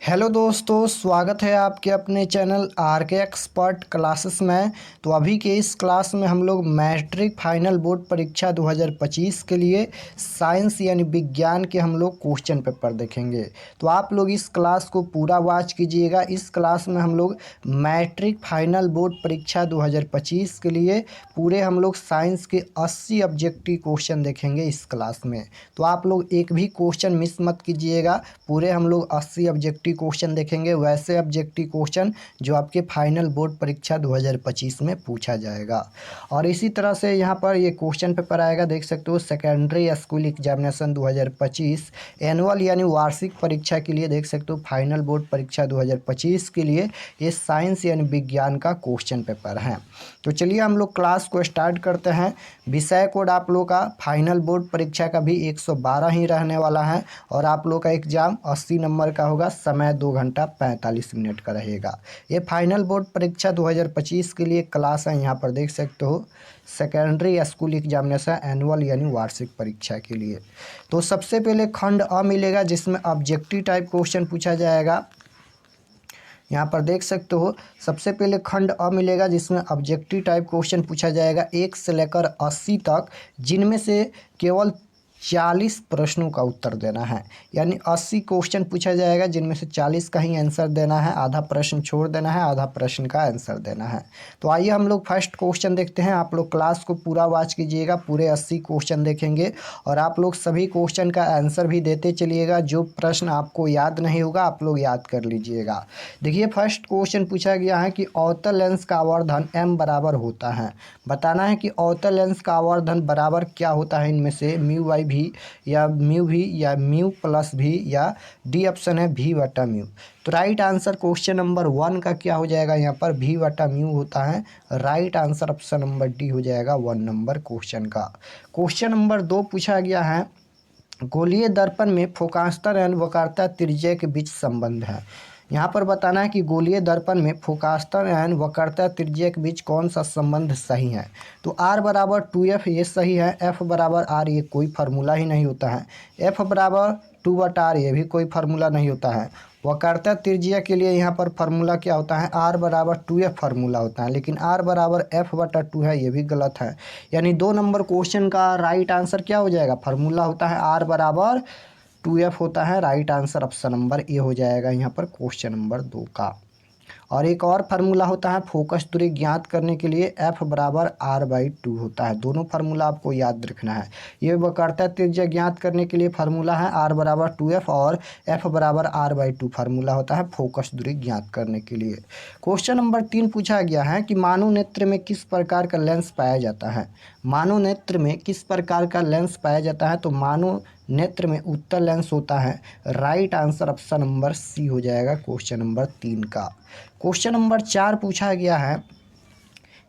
Hello दोस्तों, स्वागत है आपके अपने चैनल आर के एक्सपर्ट क्लासेस में। तो अभी के इस क्लास में हम लोग मैट्रिक फाइनल बोर्ड परीक्षा 2025 के लिए साइंस यानी विज्ञान के हम लोग क्वेश्चन पेपर देखेंगे। तो आप लोग इस क्लास को पूरा वॉच कीजिएगा। इस क्लास में हम लोग मैट्रिक फाइनल बोर्ड परीक्षा 2025 के लिए पूरे हम लोग साइंस के 80 ऑब्जेक्टिव क्वेश्चन देखेंगे इस क्लास में। तो आप लोग एक भी क्वेश्चन मिस मत कीजिएगा। पूरे हम लोग 80 ऑब्जेक्टिव क्वेश्चन देखेंगे, वैसे ऑब्जेक्टिव क्वेश्चन जो आपके फाइनल बोर्ड परीक्षा 2025 में पूछा जाएगा। और इसी तरह से यहाँ पर ये क्वेश्चन पेपर आएगा, देख सकते हो, सेकेंडरी स्कूल एग्जामिनेशन 2025 एनुअल यानी वार्षिक परीक्षा के लिए। देख सकते हो फाइनल बोर्ड परीक्षा 2025 के लिए ये साइंस यानी विज्ञान का क्वेश्चन पेपर है। तो चलिए हम लोग क्लास को स्टार्ट करते हैं। विषय कोड आप लोग का फाइनल बोर्ड परीक्षा का भी 112 ही रहने वाला है और आप लोग का एग्जाम 80 नंबर का होगा। समय 2 घंटा 45 मिनट का रहेगा। ये फाइनल बोर्ड परीक्षा 2025 के लिए क्लास है। यहाँ पर देख सकते हो सेकेंडरी स्कूल एग्जामिनेशन एनुअल यानी वार्षिक परीक्षा के लिए। तो सबसे पहले खंड अ मिलेगा जिसमें ऑब्जेक्टिव टाइप क्वेश्चन पूछा जाएगा। यहाँ पर देख सकते हो सबसे पहले खंड अ मिलेगा जिसमें ऑब्जेक्टिव टाइप क्वेश्चन पूछा जाएगा 1 से लेकर 80 तक, जिनमें से केवल 40 प्रश्नों का उत्तर देना है। यानी 80 क्वेश्चन पूछा जाएगा जिनमें से 40 का ही आंसर देना है, आधा प्रश्न छोड़ देना है, आधा प्रश्न का आंसर देना है। तो आइए हम लोग फर्स्ट क्वेश्चन देखते हैं। आप लोग क्लास को पूरा वॉच कीजिएगा, पूरे 80 क्वेश्चन देखेंगे और आप लोग सभी क्वेश्चन का आंसर भी देते चलिएगा। जो प्रश्न आपको याद नहीं होगा आप लोग याद कर लीजिएगा। देखिए फर्स्ट क्वेश्चन पूछा गया है कि अवतल लेंस का आवर्धन m बराबर होता है। बताना है कि अवतल लेंस का आवर्धन बराबर क्या होता है, इनमें से म्यू बाई भी या म्यू भी या म्यू प्लस भी या डी ऑप्शन है भी बटा म्यू। तो राइट आंसर क्वेश्चन नंबर 1 का क्या हो जाएगा, यहाँ पर भी बटा म्यू होता है। Right answer option number D हो जाएगा 1 नंबर क्वेश्चन का। क्वेश्चन नंबर 2 पूछा गया है गोलीय दर्पण में फोकास्तर एवं वक्रता त्रिज्या के बीच संबंध है। यहाँ पर बताना है कि गोलीय दर्पण में फोकास्तर एवं वक्रता त्रिज्या के बीच कौन सा संबंध सही है। तो r बराबर 2f ये सही है, f बराबर r ये कोई फार्मूला ही नहीं होता है, f बराबर 2/r ये भी कोई फार्मूला नहीं होता है। वक्रता त्रिज्या के लिए यहाँ पर फार्मूला क्या होता है, r बराबर 2f फार्मूला होता है, लेकिन r बराबर f/2 है, ये भी गलत है। यानी 2 नंबर क्वेश्चन का राइट आंसर क्या हो जाएगा, फार्मूला होता है r बराबर 2f होता है। राइट आंसर ऑप्शन नंबर ए हो जाएगा यहाँ पर क्वेश्चन नंबर 2 का। और एक और फार्मूला होता है फोकस दूरी ज्ञात करने के लिए, f बराबर r/2 होता है। दोनों फार्मूला आपको याद रखना है। ये वक्रता त्रिज्या ज्ञात करने के लिए फार्मूला है r बराबर 2f और f बराबर r/2 फार्मूला होता है फोकस दूरी ज्ञात करने के लिए। क्वेश्चन नंबर 3 पूछा गया है कि मानव नेत्र में किस प्रकार का लेंस पाया जाता है। मानव नेत्र में किस प्रकार का लेंस पाया जाता है, तो मानव नेत्र में उत्तल लेंस होता है। Right answer option number C हो जाएगा क्वेश्चन नंबर 3 का। क्वेश्चन नंबर 4 पूछा गया है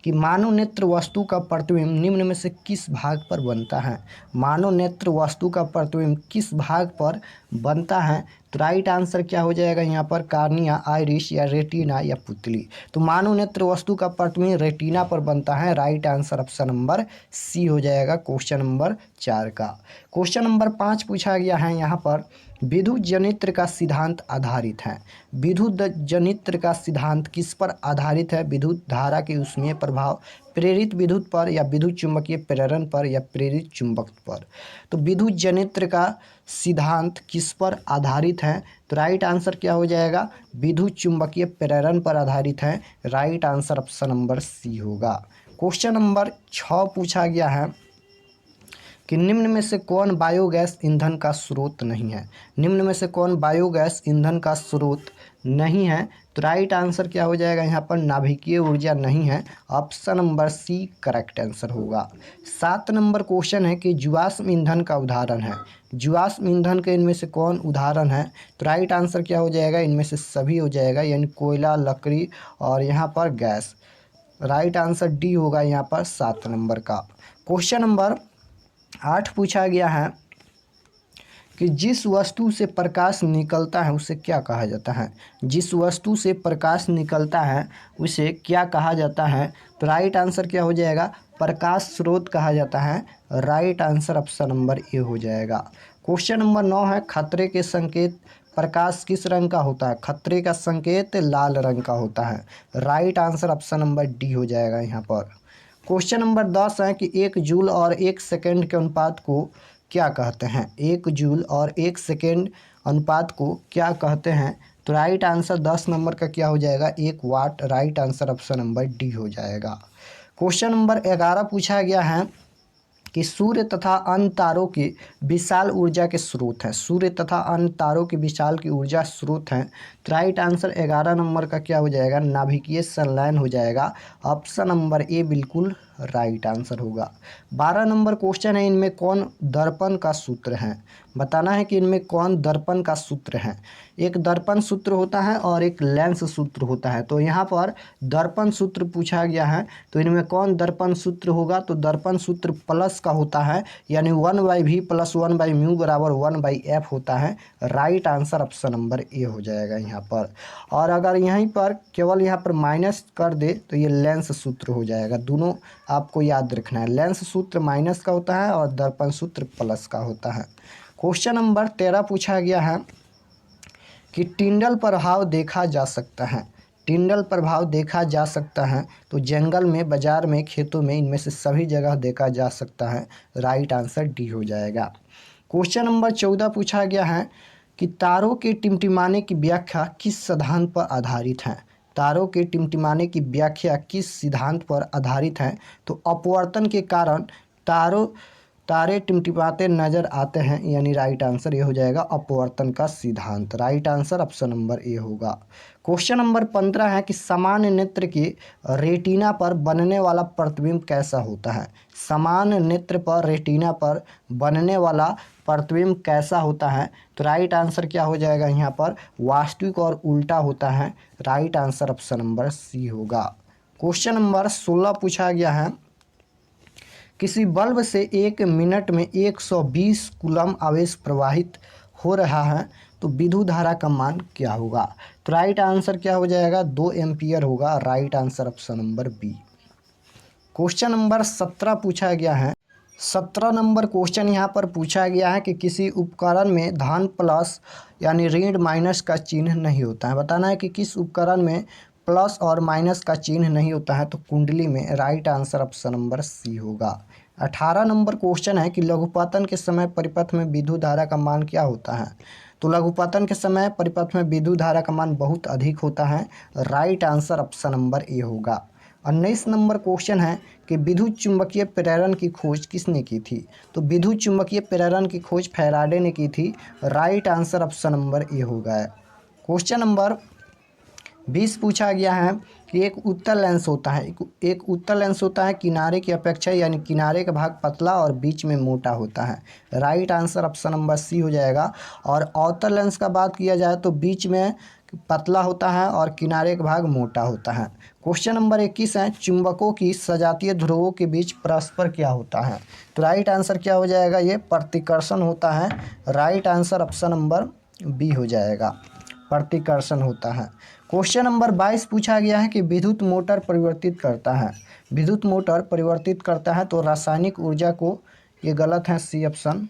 कि मानव नेत्र वस्तु का प्रतिबिंब निम्न में से किस भाग पर बनता है। मानव नेत्र वस्तु का प्रतिबिंब किस भाग पर बनता है, तो राइट आंसर क्या हो जाएगा यहाँ पर, कार्निया, आइरिस या रेटिना या पुतली। तो मानव नेत्र वस्तु का प्रतिबिंब रेटिना पर बनता है। Right answer option number C हो जाएगा क्वेश्चन नंबर 4 का। क्वेश्चन नंबर 5 पूछा गया है यहाँ पर विद्युत जनित्र का सिद्धांत आधारित है। विद्युत जनित्र का सिद्धांत किस पर आधारित है, विद्युत धारा के ऊष्मीय प्रभाव, प्रेरित विद्युत पर या विद्युत चुंबकीय प्रेरण पर या प्रेरित चुंबक पर। तो विद्युत जनित्र का सिद्धांत किस पर आधारित है, तो राइट आंसर क्या हो जाएगा, विद्युत चुंबकीय प्रेरण पर आधारित है। Right answer option number C होगा। क्वेश्चन नंबर 6 पूछा गया है कि निम्न में से कौन बायोगैस ईंधन का स्रोत नहीं है। निम्न में से कौन बायोगैस ईंधन का स्रोत नहीं है, तो राइट आंसर क्या हो जाएगा यहाँ पर, नाभिकीय ऊर्जा नहीं है। Option number C correct answer होगा। 7 नंबर क्वेश्चन है कि जीवाश्म ईंधन का उदाहरण है। जीवाश्म ईंधन के इनमें से कौन उदाहरण है, तो राइट आंसर क्या हो जाएगा, इनमें से सभी हो जाएगा, यानी कोयला, लकड़ी और यहाँ पर गैस। राइट आंसर डी होगा यहाँ पर 7 नंबर का। क्वेश्चन नंबर 8 पूछा गया है कि जिस वस्तु से प्रकाश निकलता है उसे क्या कहा जाता है। जिस वस्तु से प्रकाश निकलता है उसे क्या कहा जाता है, तो राइट आंसर क्या हो जाएगा, प्रकाश स्रोत कहा जाता है। राइट आंसर ऑप्शन नंबर ए हो जाएगा। क्वेश्चन नंबर 9 है खतरे के संकेत प्रकाश किस रंग का होता है? खतरे का संकेत लाल रंग का होता है। Right answer option number D हो जाएगा यहाँ पर। क्वेश्चन नंबर 10 है कि 1 जूल और 1 सेकेंड के अनुपात को क्या कहते हैं? 1 जूल और 1 सेकेंड अनुपात को क्या कहते हैं? तो राइट आंसर 10 नंबर का क्या हो जाएगा? 1 वाट। Right answer option number D हो जाएगा। क्वेश्चन नंबर 11 पूछा गया है कि सूर्य तथा अन्य तारों की विशाल ऊर्जा के स्रोत हैं। सूर्य तथा अन्य तारों की विशाल की ऊर्जा स्रोत हैं। तो राइट आंसर 11 नंबर का क्या हो जाएगा? नाभिकीय संलयन हो जाएगा। ऑप्शन नंबर ए बिल्कुल राइट आंसर होगा। 12 नंबर क्वेश्चन है, इनमें कौन दर्पण का सूत्र है? बताना है कि इनमें कौन दर्पण का सूत्र है। एक दर्पण सूत्र होता है और एक लेंस सूत्र होता है। तो यहाँ पर दर्पण सूत्र पूछा गया है, तो इनमें कौन दर्पण सूत्र होगा? तो दर्पण सूत्र प्लस का होता है, यानी 1/v + 1/μ बराबर 1/f होता है। राइट आंसर ऑप्शन नंबर ए हो जाएगा यहाँ पर। और अगर यहीं पर केवल यहाँ पर माइनस कर दे तो ये लेंस सूत्र हो जाएगा। दोनों आपको याद रखना है, लेंस सूत्र माइनस का होता है और दर्पण सूत्र प्लस का होता है। क्वेश्चन नंबर 13 पूछा गया है कि टिंडल प्रभाव देखा जा सकता है। टिंडल प्रभाव देखा जा सकता है तो जंगल में, बाजार में, खेतों में, इनमें से सभी जगह देखा जा सकता है। राइट आंसर डी हो जाएगा। क्वेश्चन नंबर 14 पूछा गया है कि तारों के टिमटिमाने की व्याख्या किस सिद्धांत पर आधारित है? तारों के टिमटिमाने की व्याख्या किस सिद्धांत पर आधारित है? तो अपवर्तन के कारण तारे टिमटिमाते नजर आते हैं, यानी राइट आंसर ये हो जाएगा अपवर्तन का सिद्धांत। Right answer option number A होगा। क्वेश्चन नंबर 15 है कि सामान्य नेत्र के रेटिना पर बनने वाला प्रतिबिंब कैसा होता है? सामान्य नेत्र पर रेटिना पर बनने वाला प्रतिबिंब कैसा होता है? तो राइट आंसर क्या हो जाएगा यहाँ पर? वास्तविक और उल्टा होता है। Right answer option number C होगा। क्वेश्चन नंबर 16 पूछा गया है, किसी बल्ब से 1 मिनट में 120 कूलम आवेश प्रवाहित हो रहा है तो विद्युत धारा का मान क्या होगा? तो राइट आंसर क्या हो जाएगा? 2 एम्पियर होगा। Right answer option number B. Question number 17 पूछा गया है। 17 नंबर क्वेश्चन यहाँ पर पूछा गया है कि किसी उपकरण में धन प्लस यानी ऋण माइनस का चिन्ह नहीं होता है। बताना है कि किस उपकरण में प्लस और माइनस का चिन्ह नहीं होता है। तो कुंडली में। Right answer option number C होगा। 18 नंबर क्वेश्चन है कि लघुपतन के समय परिपथ में विद्युत धारा का मान क्या होता है? तो लघुपतन के समय परिपथ में विद्युत धारा का मान बहुत अधिक होता है। Right answer option number A होगा। 19 नंबर क्वेश्चन है कि विद्युत चुंबकीय प्रेरण की खोज किसने की थी? तो विद्युत चुंबकीय प्रेरण की खोज फैराडे ने की थी। Right answer option number A होगा। क्वेश्चन नंबर 20 पूछा गया है कि एक उत्तल लेंस होता है। एक उत्तल लेंस होता है किनारे की अपेक्षा, यानी किनारे का भाग पतला और बीच में मोटा होता है। Right answer option number C हो जाएगा। और अवतल लेंस का बात किया जाए तो बीच में पतला होता है और किनारे का भाग मोटा होता है। क्वेश्चन नंबर 21 है, चुंबकों की सजातीय ध्रुवों के बीच परस्पर क्या होता है? तो राइट आंसर क्या हो जाएगा? ये प्रतिकर्षण होता है। Right answer option number B हो जाएगा, प्रतिकर्षण होता है। क्वेश्चन नंबर 22 पूछा गया है कि विद्युत मोटर परिवर्तित करता है। विद्युत मोटर परिवर्तित करता है तो रासायनिक ऊर्जा को, ये गलत है, सी ऑप्शन।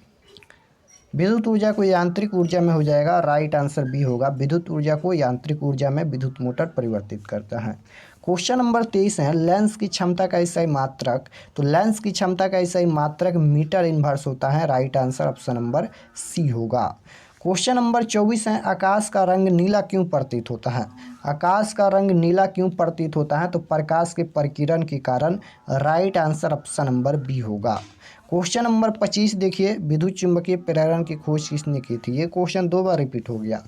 विद्युत ऊर्जा को यांत्रिक ऊर्जा में हो जाएगा। राइट आंसर बी होगा। विद्युत ऊर्जा को यांत्रिक ऊर्जा में विद्युत मोटर परिवर्तित करता है। क्वेश्चन नंबर 23 है, लेंस की क्षमता का ईसाई मात्रक। तो लेंस की क्षमता का ईसाई मात्रक मीटर इनवर्स होता है। Right answer option number C होगा। क्वेश्चन नंबर 24 है, आकाश का रंग नीला क्यों प्रतीत होता है? आकाश का रंग नीला क्यों प्रतीत होता है? तो प्रकाश के प्रकीर्णन के कारण। Right answer option number B होगा। क्वेश्चन नंबर 25 देखिए, विद्युत चुंबकीय प्रेरण की खोज किसने की थी? ये क्वेश्चन 2 बार रिपीट हो गया,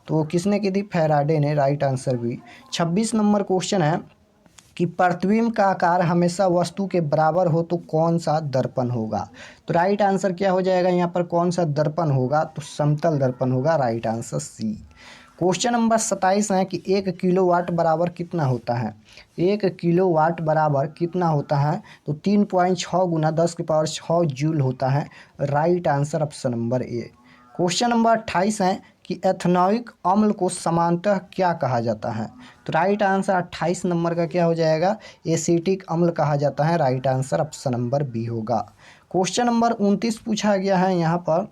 तो किसने की थी? फैराडे ने। Right answer B. 26 number question है कि प्रतिबिंब का आकार हमेशा वस्तु के बराबर हो तो कौन सा दर्पण होगा? तो राइट आंसर क्या हो जाएगा यहाँ पर? कौन सा दर्पण होगा? तो समतल दर्पण होगा। Right answer C. Question number 27 है कि 1 किलोवाट बराबर कितना होता है? 1 किलोवाट बराबर कितना होता है? तो 3.6 × 10⁶ जूल होता है। राइट आंसर ऑप्शन नंबर ए। क्वेश्चन नंबर 28 है कि एथेनॉइक अम्ल को सामान्यतः क्या कहा जाता है? तो राइट आंसर 28 नंबर का क्या हो जाएगा? एसिटिक अम्ल कहा जाता है। Right answer option number B होगा। क्वेश्चन नंबर 29 पूछा गया है यहाँ पर,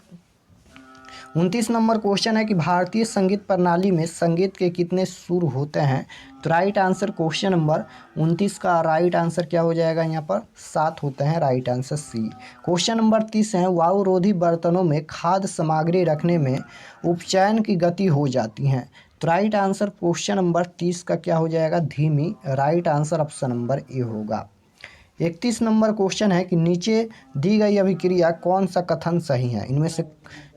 29 नंबर क्वेश्चन है कि भारतीय संगीत प्रणाली में संगीत के कितने सुर होते हैं। तो राइट आंसर क्वेश्चन नंबर 29 का राइट आंसर क्या हो जाएगा यहाँ पर 7 होते हैं, right answer C. Question number 30 है वायुरोधी बर्तनों में खाद्य सामग्री रखने में उपचयन की गति हो जाती है। तो राइट आंसर क्वेश्चन नंबर 30 का क्या हो जाएगा धीमी, right answer option number A होगा। 31 नंबर क्वेश्चन है कि नीचे दी गई अभिक्रिया कौन सा कथन सही है। इनमें से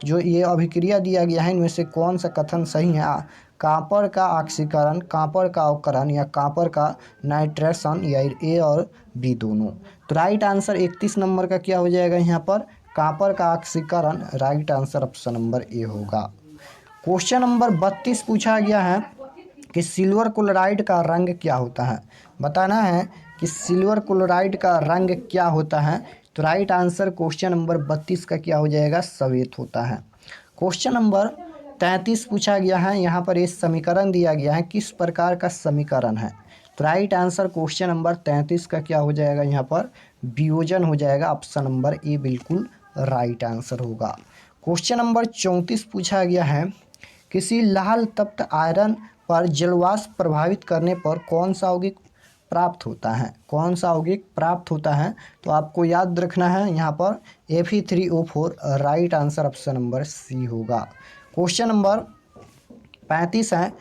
जो ये अभिक्रिया दिया गया है इनमें से कौन सा कथन सही है। कॉपर का ऑक्सीकरण, कॉपर का अवकरण या कॉपर का नाइट्रेशन, या ए और बी दोनों। तो राइट आंसर 31 नंबर का क्या हो जाएगा यहाँ पर कॉपर का ऑक्सीकरण, right answer option number A होगा। क्वेश्चन नंबर 32 पूछा गया है कि सिल्वर क्लोराइड का रंग क्या होता है। बताना है कि सिल्वर क्लोराइड का रंग क्या होता है। तो राइट आंसर क्वेश्चन नंबर 32 का क्या हो जाएगा श्वेत होता है। क्वेश्चन नंबर 33 पूछा गया है, यहाँ पर ये समीकरण दिया गया है किस प्रकार का समीकरण है। तो राइट आंसर क्वेश्चन नंबर 33 का क्या हो जाएगा यहाँ पर वियोजन हो जाएगा, ऑप्शन नंबर ए बिल्कुल राइट आंसर होगा। क्वेश्चन नंबर 34 पूछा गया है किसी लाल तप्त आयरन पर जलवाष्प प्रभावित करने पर कौन सा यौगिक प्राप्त होता है, कौन सा यौगिक प्राप्त होता है। तो आपको याद रखना है यहाँ पर Fe3O4, right answer option number C होगा। क्वेश्चन नंबर 35 है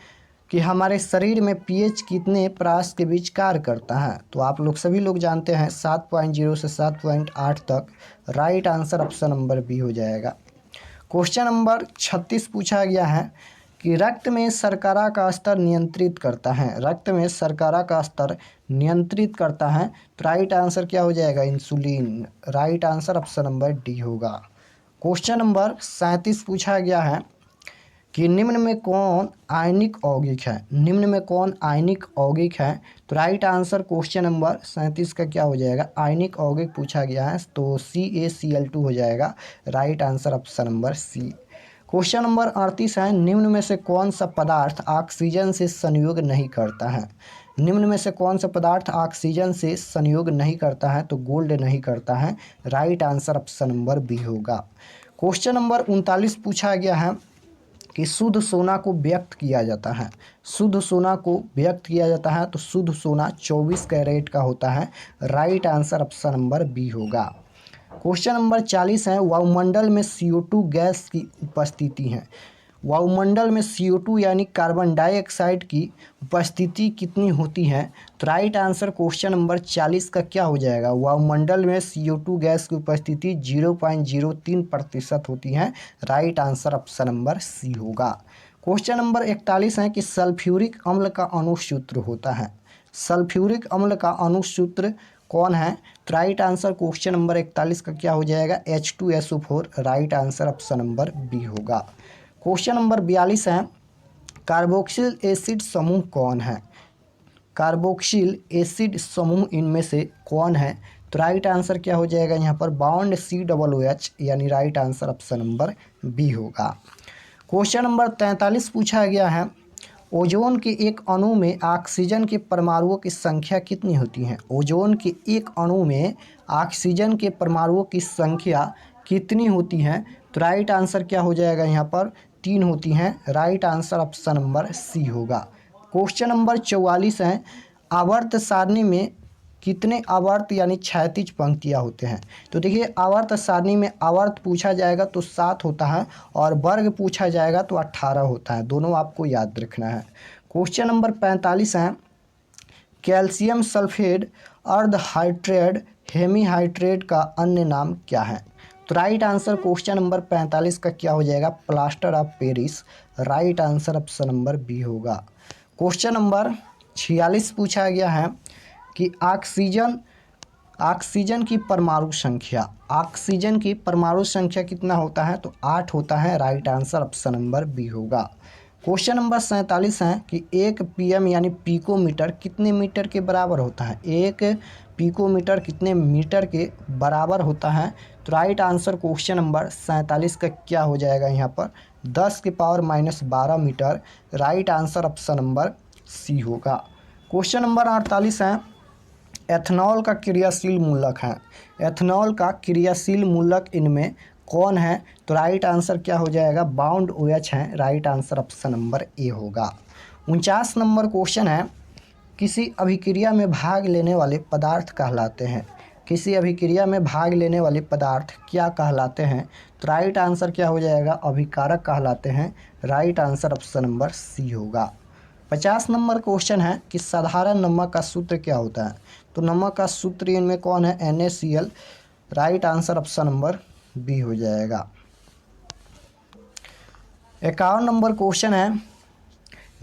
कि हमारे शरीर में पीएच कितने परास के बीच कार्य करता है। तो आप लोग सभी लोग जानते हैं 7.0 से 7.8 तक, right answer option number B हो जाएगा। क्वेश्चन नंबर 36 पूछा गया है कि रक्त में शर्करा का स्तर नियंत्रित करता है, रक्त में शर्करा का स्तर नियंत्रित करता है। तो राइट आंसर क्या हो जाएगा insulin, right answer option number D होगा। क्वेश्चन नंबर 37 पूछा गया है कि निम्न में कौन आयनिक यौगिक है, निम्न में कौन आयनिक यौगिक है। तो राइट आंसर क्वेश्चन नंबर 37 का क्या हो जाएगा आयनिक यौगिक पूछा गया है, तो CaCl2 हो जाएगा, right answer option number C. Question number 38 है निम्न में से कौन सा पदार्थ ऑक्सीजन से संयोग नहीं करता है। निम्न में से कौन सा पदार्थ ऑक्सीजन से संयोग नहीं करता है। तो गोल्ड नहीं करता है, right answer option number B होगा। क्वेश्चन नंबर 39 पूछा गया है कि शुद्ध सोना को व्यक्त किया जाता है, शुद्ध सोना को व्यक्त किया जाता है। तो शुद्ध सोना 24 कैरेट का होता है, right answer option number B होगा। क्वेश्चन नंबर 40 है वायुमंडल में CO2 गैस की उपस्थिति है, वायुमंडल में CO2 यानी कार्बन डाइऑक्साइड की उपस्थिति कितनी होती है। तो राइट आंसर क्वेश्चन नंबर 40 का क्या हो जाएगा वायुमंडल में CO2 गैस की उपस्थिति 0.03% होती है, right answer option number C होगा। क्वेश्चन नंबर 41 है कि सल्फ्यूरिक अम्ल का अणुसूत्र होता है, सल्फ्यूरिक अम्ल का अणुसूत्र कौन है। तो राइट आंसर क्वेश्चन नंबर 41 का क्या हो जाएगा H2SO4, right answer option number B होगा। क्वेश्चन नंबर 42 है कार्बोक्सिल एसिड समूह कौन है, कार्बोक्सिल एसिड समूह इनमें से कौन है। तो राइट आंसर क्या हो जाएगा यहाँ पर बॉन्ड COOH, यानी right answer option number B होगा। क्वेश्चन नंबर 43 पूछा गया है ओजोन के एक अणु में ऑक्सीजन के परमाणुओं की संख्या कितनी होती है। ओजोन के एक अणु में ऑक्सीजन के परमाणुओं की संख्या कितनी होती है। तो राइट आंसर क्या हो जाएगा यहाँ पर 3 होती हैं, right answer option number C होगा। क्वेश्चन नंबर 44 है आवर्त सारणी में कितने आवर्त यानी क्षैतिज पंक्तियाँ होते हैं। तो देखिए आवर्त सारणी में आवर्त पूछा जाएगा तो 7 होता है और वर्ग पूछा जाएगा तो 18 होता है, दोनों आपको याद रखना है। क्वेश्चन नंबर 45 है कैल्शियम सल्फेट अर्धहाइड्रेट हेमीहाइड्रेट का अन्य नाम क्या है। तो राइट आंसर क्वेश्चन नंबर 45 का क्या हो जाएगा plaster of Paris, right answer option number B होगा। क्वेश्चन नंबर 46 पूछा गया है कि ऑक्सीजन की परमाणु संख्या, ऑक्सीजन की परमाणु संख्या कितना होता है। तो 8 होता है, right answer option number B होगा। क्वेश्चन नंबर 47 है कि 1 PM यानी पिकोमीटर कितने मीटर के बराबर होता है, 1 पिकोमीटर कितने मीटर के बराबर होता है। तो राइट आंसर क्वेश्चन नंबर 47 का क्या हो जाएगा यहाँ पर 10⁻12 metre, right answer option number C होगा। क्वेश्चन नंबर 48 है एथनॉल का क्रियाशील मूलक है, एथनॉल का क्रियाशील मूलक इनमें कौन है? तो राइट आंसर क्या हो जाएगा? बाउंड OH है। Right answer option number A होगा। 49 नंबर क्वेश्चन है, किसी अभिक्रिया में भाग लेने वाले पदार्थ कहलाते हैं? किसी अभिक्रिया में भाग लेने वाले पदार्थ क्या कहलाते हैं? तो राइट आंसर क्या हो जाएगा? अभिकारक कहलाते हैं। Right answer option number C होगा। 50 नंबर क्वेश्चन है कि साधारण नमक का सूत्र क्या होता है? तो नमक का सूत्र इनमें कौन है? NaCl। Right answer option number B हो जाएगा। 51 नंबर क्वेश्चन है,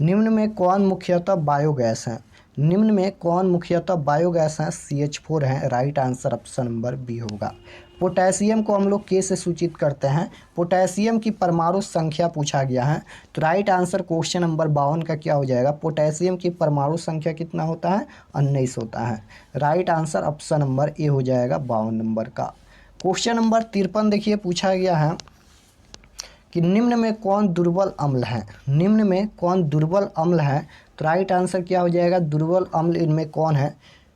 निम्न में कौन मुख्यतः बायोगैस है? निम्न में कौन मुख्यतः बायोगैस है? CH4 है। Right answer option number B होगा। पोटेशियम को हम लोग के से सूचित करते हैं। पोटेशियम की परमाणु संख्या पूछा गया है, तो राइट आंसर क्वेश्चन नंबर 52 का क्या हो जाएगा? पोटेशियम की परमाणु संख्या कितना होता है? 19 होता है। राइट आंसर ऑप्शन नंबर ए हो जाएगा 52 नंबर का। क्वेश्चन नंबर 53 देखिए पूछा गया है कि निम्न में कौन दुर्बल अम्ल है? निम्न में कौन दुर्बल अम्ल है? तो राइट आंसर क्या हो जाएगा? दुर्बल अम्ल इनमें कौन है?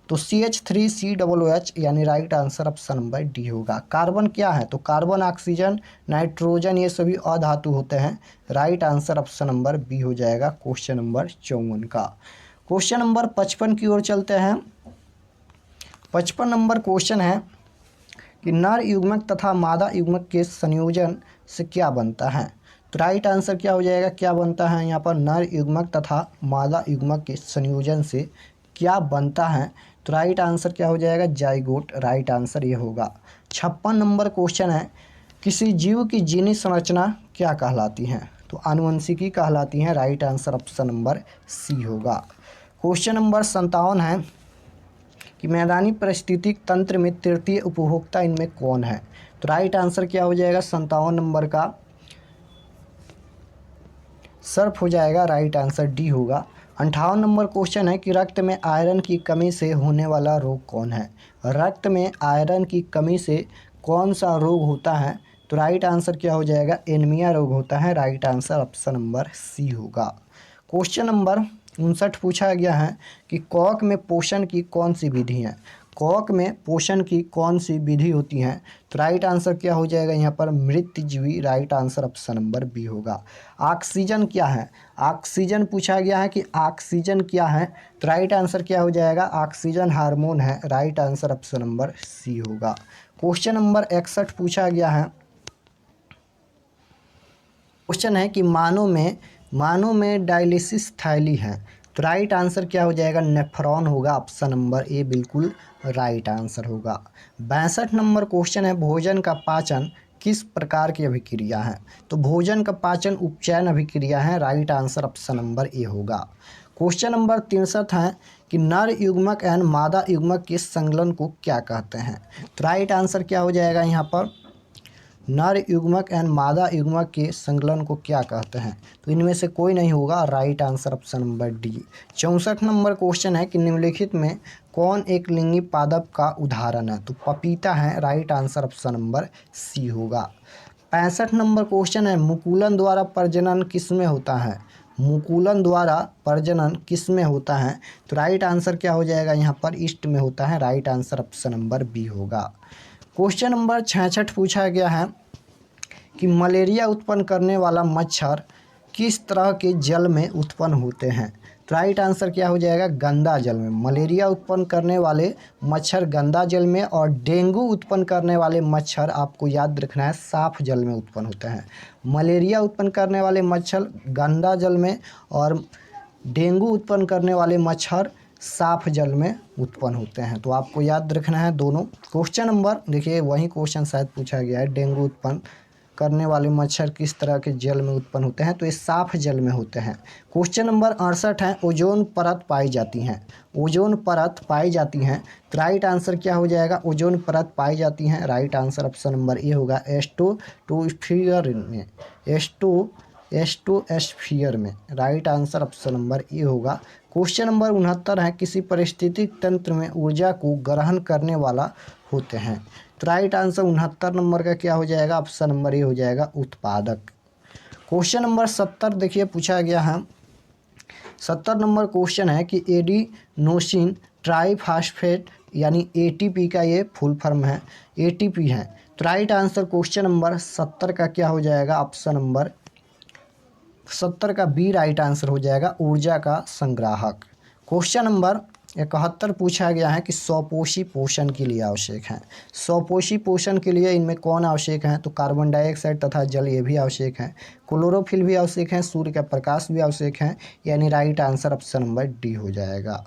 तो CH3COOH, यानी right answer option number D होगा। कार्बन क्या है? तो कार्बन, ऑक्सीजन, नाइट्रोजन, ये सभी अधातु होते हैं। Right answer option number B हो जाएगा क्वेश्चन नंबर 54 का। क्वेश्चन नंबर 55 की ओर चलते हैं। 55 नंबर क्वेश्चन है कि नर युग्मक तथा मादा युग्मक के संयोजन से क्या बनता है? तो राइट आंसर क्या हो जाएगा? क्या बनता है यहाँ पर? नर युग्मक तथा मादा युग्मक के संयोजन से क्या बनता है? तो राइट आंसर क्या हो जाएगा? जाइगोट। राइट आंसर ये होगा। 56 नंबर क्वेश्चन है, किसी जीव की जीनी संरचना क्या कहलाती है? तो आनुवंशिकी कहलाती है। Right answer option number C होगा। क्वेश्चन नंबर 57 है कि मैदानी पारिस्थितिक तंत्र में तृतीय उपभोक्ता इनमें कौन है? तो राइट आंसर क्या हो जाएगा? 57 नंबर का सर्फ हो जाएगा। राइट आंसर डी होगा। 58 नंबर क्वेश्चन है कि रक्त में आयरन की कमी से होने वाला रोग कौन है? रक्त में आयरन की कमी से कौन सा रोग होता है? तो राइट आंसर क्या हो जाएगा? एनीमिया रोग होता है। Right answer option number C होगा। क्वेश्चन नंबर 59 पूछा गया है कि कवक में पोषण की कौन सी विधि है? कवक में पोषण की कौन सी विधि होती है? तो राइट आंसर क्या हो जाएगा यहाँ पर? मृतजीवी। Right answer option number B होगा। ऑक्सीजन क्या है? ऑक्सीजन पूछा गया है कि ऑक्सीजन क्या है? तो राइट आंसर क्या हो जाएगा? ऑक्सीजन हार्मोन है। Right answer option number C होगा। क्वेश्चन नंबर 61 पूछा गया है। क्वेश्चन है कि मानव में डायलिसिस थैली है, तो राइट आंसर क्या हो जाएगा? नेफ्रॉन होगा। ऑप्शन नंबर ए बिल्कुल राइट आंसर होगा। 62 नंबर क्वेश्चन है, भोजन का पाचन किस प्रकार की अभिक्रिया है? तो भोजन का पाचन उपचयन अभिक्रिया है। Right answer option number A होगा। क्वेश्चन नंबर 63 है कि नर युग्मक एंड मादा युग्मक के संकलन को क्या कहते हैं? तो राइट आंसर क्या हो जाएगा यहाँ पर? नर युग्मक एंड मादा युग्मक के संकलन को क्या कहते हैं? तो इनमें से कोई नहीं होगा। Right answer option number D. 64 number question है कि निम्नलिखित में कौन एक लिंगी पादप का उदाहरण है? तो पपीता है। Right answer option number C होगा। 65 नंबर क्वेश्चन है, मुकुलन द्वारा प्रजनन किसमें होता है? मुकुलन द्वारा प्रजनन किसमें होता है? तो राइट आंसर क्या हो जाएगा यहाँ पर? ईस्ट में होता है। Right answer option number B होगा। क्वेश्चन नंबर 66 पूछा गया है कि मलेरिया उत्पन्न करने वाला मच्छर किस तरह के जल में उत्पन्न होते हैं? तो राइट आंसर क्या हो जाएगा? गंदा जल में। मलेरिया उत्पन्न करने वाले मच्छर गंदा जल में, और डेंगू उत्पन्न करने वाले मच्छर आपको याद रखना है साफ जल में उत्पन्न होते हैं। मलेरिया उत्पन्न करने वाले मच्छर गंदा जल में, और डेंगू उत्पन्न करने वाले मच्छर साफ जल में उत्पन्न होते हैं। तो आपको याद रखना है दोनों। क्वेश्चन नंबर देखिए, वही क्वेश्चन शायद पूछा गया है, डेंगू उत्पन्न करने वाले मच्छर किस तरह के जल में उत्पन्न होते हैं? तो ये साफ जल में होते हैं। क्वेश्चन नंबर 68 है, ओजोन परत पाई जाती हैं। ओजोन परत पाई जाती हैं, तो राइट आंसर क्या हो जाएगा? ओजोन परत पाई जाती हैं। Right answer option number A होगा। एस्टोस्फीयर में, एस्टोस्फीयर में। Right answer option number A होगा। क्वेश्चन नंबर 69 है, किसी परिस्थितिक तंत्र में ऊर्जा को ग्रहण करने वाला होते हैं? तो राइट आंसर 69 नंबर का क्या हो जाएगा? ऑप्शन नंबर ए हो जाएगा, उत्पादक। क्वेश्चन नंबर 70 देखिए पूछा गया है। 70 नंबर क्वेश्चन है कि एडिनोसिन ट्राइफॉस्फेट यानी ATP का ये फुल फॉर्म है, ATP है। तो राइट आंसर क्वेश्चन नंबर 70 का क्या हो जाएगा, ऑप्शन नंबर 70 का बी राइट आंसर हो जाएगा, ऊर्जा का संग्राहक। क्वेश्चन नंबर 71 पूछा गया है कि स्वपोषी पोषण के लिए आवश्यक हैं। स्वपोषी पोषण के लिए इनमें कौन आवश्यक हैं, तो कार्बन डाइऑक्साइड तथा जल ये भी आवश्यक हैं, क्लोरोफिल भी आवश्यक है, सूर्य का प्रकाश भी आवश्यक है, यानी right answer option number D हो जाएगा।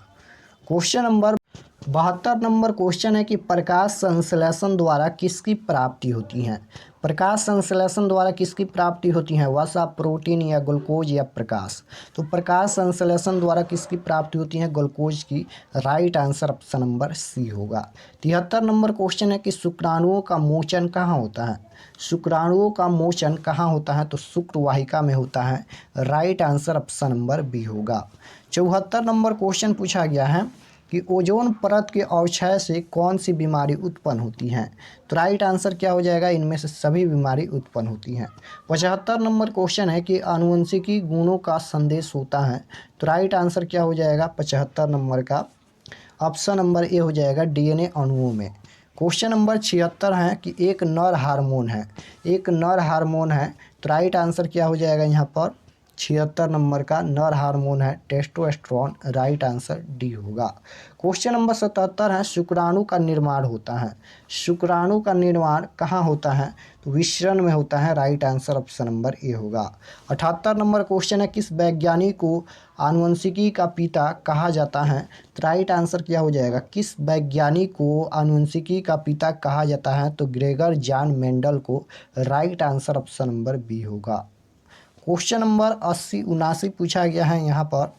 क्वेश्चन नंबर 72 नंबर क्वेश्चन है कि प्रकाश संश्लेषण द्वारा किसकी प्राप्ति होती है। प्रकाश संश्लेषण द्वारा किसकी प्राप्ति होती है, वसा, प्रोटीन या ग्लूकोज या प्रकाश। तो प्रकाश संश्लेषण द्वारा किसकी प्राप्ति होती है, ग्लूकोज की। Right answer option number C होगा। 73 नंबर क्वेश्चन है कि शुक्राणुओं का मोचन कहाँ होता है। शुक्राणुओं का मोचन कहाँ होता है, तो शुक्रवाहिका में होता है। Right answer option number B होगा। 74 नंबर क्वेश्चन पूछा गया है कि ओजोन परत के अवक्षय से कौन सी बीमारी उत्पन्न होती है। तो राइट आंसर क्या हो जाएगा, इनमें से सभी बीमारी उत्पन्न होती हैं। 75 नंबर क्वेश्चन है कि आनुवंशिकी गुणों का संदेश होता है। तो राइट आंसर क्या हो जाएगा, 75 नंबर का ऑप्शन नंबर ए हो जाएगा, डीएनए अणुओं में। क्वेश्चन नंबर 76 है कि एक नर हार्मोन है, एक नर हार्मोन है। तो राइट आंसर क्या हो जाएगा यहाँ पर, 76 नंबर का नर हार्मोन है टेस्टोस्टेरोन। राइट आंसर डी होगा। क्वेश्चन नंबर 77 है शुक्राणु का निर्माण होता है। शुक्राणु का निर्माण कहाँ होता है, तो विसरण में होता है। Right answer option number A होगा। 78 नंबर क्वेश्चन है किस वैज्ञानिक को आनुवंशिकी का पिता कहा जाता है। तो राइट आंसर क्या हो जाएगा, किस वैज्ञानिक को आनुवंशिकी का पिता कहा जाता है, तो ग्रेगर जॉन मेंडल को। Right answer option number B होगा। क्वेश्चन नंबर 80-79 पूछा गया है यहाँ पर,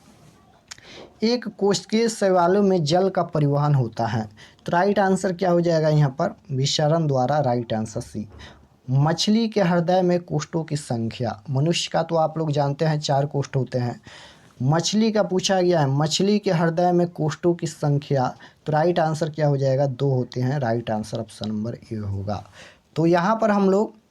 एक कोशिकीय शैवालों में जल का परिवहन होता है। तो राइट आंसर क्या हो जाएगा यहाँ पर, विसरण द्वारा। Right answer C. मछली के हृदय में कोष्ठों की संख्या, मनुष्य का तो आप लोग जानते हैं 4 कोष्ठ होते हैं, मछली का पूछा गया है मछली के हृदय में कोष्ठों की संख्या। तो राइट आंसर क्या हो जाएगा, 2 होते हैं। Right answer option number A होगा। तो यहाँ पर हम लोग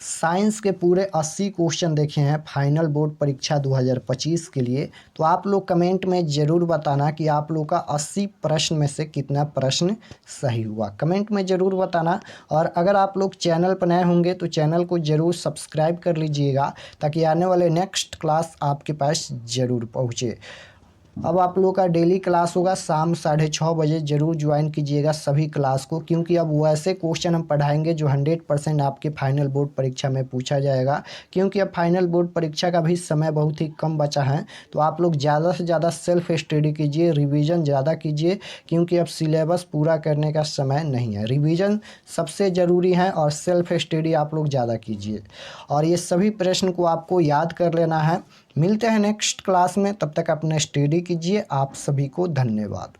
साइंस के पूरे 80 क्वेश्चन देखे हैं फाइनल बोर्ड परीक्षा 2025 के लिए। तो आप लोग कमेंट में ज़रूर बताना कि आप लोग का 80 प्रश्न में से कितना प्रश्न सही हुआ, कमेंट में ज़रूर बताना। और अगर आप लोग चैनल पर नए होंगे तो चैनल को ज़रूर सब्सक्राइब कर लीजिएगा, ताकि आने वाले नेक्स्ट क्लास आपके पास ज़रूर पहुँचे। अब आप लोगों का डेली क्लास होगा शाम 6:30 बजे, ज़रूर ज्वाइन कीजिएगा सभी क्लास को, क्योंकि अब वैसे क्वेश्चन हम पढ़ाएंगे जो 100% आपके फाइनल बोर्ड परीक्षा में पूछा जाएगा। क्योंकि अब फाइनल बोर्ड परीक्षा का भी समय बहुत ही कम बचा है, तो आप लोग ज़्यादा से ज़्यादा सेल्फ स्टडी कीजिए, रिवीजन ज़्यादा कीजिए, क्योंकि अब सिलेबस पूरा करने का समय नहीं है। रिवीजन सबसे ज़रूरी है और सेल्फ स्टडी आप लोग ज़्यादा कीजिए, और ये सभी प्रश्न को आपको याद कर लेना है। मिलते हैं नेक्स्ट क्लास में, तब तक अपना स्टडी कीजिए। आप सभी को धन्यवाद।